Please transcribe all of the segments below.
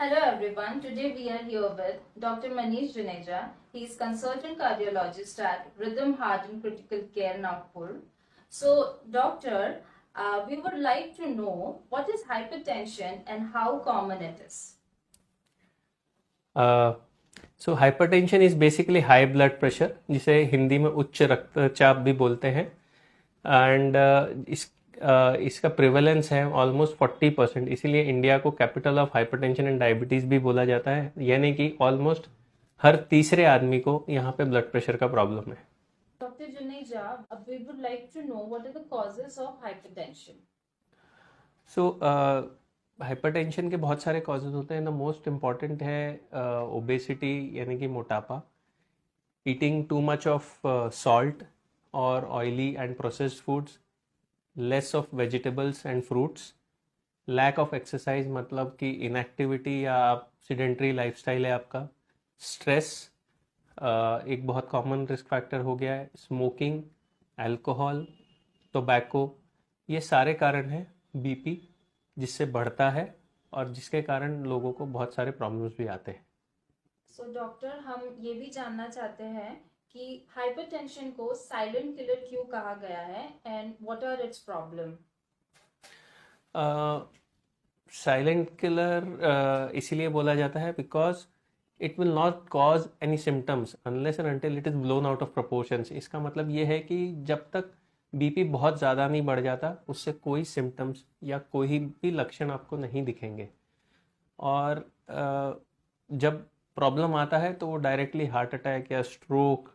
Hello everyone, today we are here with Dr. Manish Juneja. He is consultant cardiologist at Rhythm Heart and Critical Care, Nagpur. So, doctor, we would like to know what is hypertension and how common it is. So hypertension is basically high blood pressure, जिसे हिंदी में उच्च रक्तचाप भी बोलते हैं। And इसका prevalence है almost 40%। इसीलिए इंडिया को capital of hypertension and diabetes भी बोला जाता है, यानी कि ऑलमोस्ट हर तीसरे आदमी को यहाँ पे ब्लड प्रेशर का प्रॉब्लम है। Dr. Juneja, we would like to know what are the causes of hypertension. So hypertension के बहुत सारे कॉजेज होते हैं। द मोस्ट इम्पॉर्टेंट है ओबेसिटी, यानी कि मोटापा, eating too much of salt और oily and processed foods, less of vegetables and fruits, lack of exercise, मतलब कि इनएक्टिविटी या आप सीडेंट्री लाइफस्टाइल है आपका, स्ट्रेस एक बहुत कॉमन रिस्क फैक्टर हो गया है, स्मोकिंग, अल्कोहल, टोबैको, ये सारे कारण हैं बीपी जिससे बढ़ता है और जिसके कारण लोगों को बहुत सारे प्रॉब्लम्स भी आते हैं। सो डॉक्टर, हम ये भी जानना चाहते हैं कि हाइपरटेंशन को साइलेंट किलर क्यों कहा गया है and what are its problem. Silent killer इसीलिए बोला जाता है because it will not cause any symptoms unless and until it is blown out of proportions. इसका मतलब ये है कि जब तक बीपी बहुत ज़्यादा नहीं बढ़ जाता, उससे कोई सिम्टम्स या कोई भी लक्षण आपको नहीं दिखेंगे। और जब प्रॉब्लम आता है तो वो डायरेक्टली हार्ट अटैक या स्ट्रोक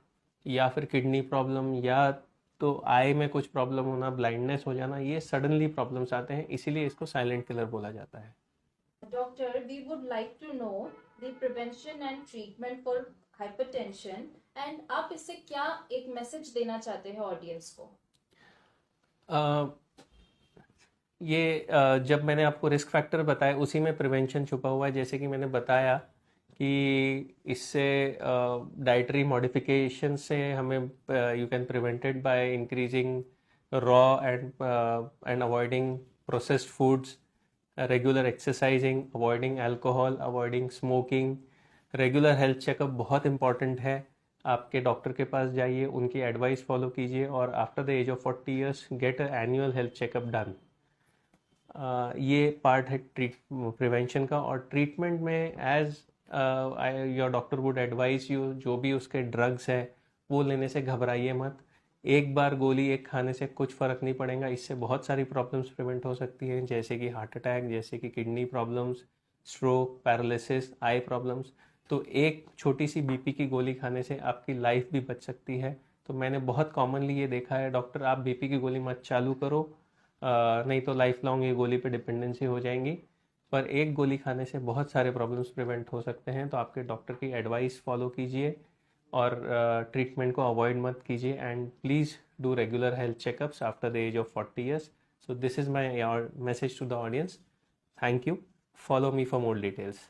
या फिर किडनी प्रॉब्लम या तो आई में कुछ प्रॉब्लम होना, ब्लाइंडनेस हो जाना, ये सडनली प्रॉब्लम्स आते हैं, इसीलिए इसको साइलेंट किलर बोला जाता है। Doctor, we would like to know the prevention and treatment for hypertension and आप इससे क्या एक मैसेज देना चाहते हैं ऑडियंस को। जब मैंने आपको रिस्क फैक्टर बताए उसी में प्रिवेंशन छुपा हुआ है। जैसे कि मैंने बताया कि इससे डाइटरी मॉडिफिकेशन से हमें you can prevented by increasing raw and avoiding processed foods, regular exercising, avoiding alcohol, avoiding smoking, regular health checkup बहुत इंपॉर्टेंट है। आपके डॉक्टर के पास जाइए, उनकी एडवाइस फॉलो कीजिए और after the age of 40 years get a annual health checkup done. ये part है प्रिवेंशन का। और ट्रीटमेंट में as your doctor would advise you, जो भी उसके ड्रग्स है वो लेने से घबराइए मत। एक बार गोली एक खाने से कुछ फ़र्क नहीं पड़ेगा, इससे बहुत सारी प्रॉब्लम्स प्रिवेंट हो सकती हैं, जैसे कि हार्ट अटैक, जैसे कि किडनी प्रॉब्लम्स, स्ट्रोक, पैरालिसिस, आई प्रॉब्लम्स। तो एक छोटी सी बीपी की गोली खाने से आपकी लाइफ भी बच सकती है। तो मैंने बहुत कॉमनली ये देखा है, डॉक्टर आप बीपी की गोली मत चालू करो, नहीं तो लाइफ लॉन्ग ये गोली पे डिपेंडेंसी हो जाएंगी। पर एक गोली खाने से बहुत सारे प्रॉब्लम्स प्रिवेंट हो सकते हैं। तो आपके डॉक्टर की एडवाइस फॉलो कीजिए और ट्रीटमेंट को अवॉइड मत कीजिए and please do regular health checkups after the age of 40 years. So this is my message to the audience. Thank you. Follow me for more details.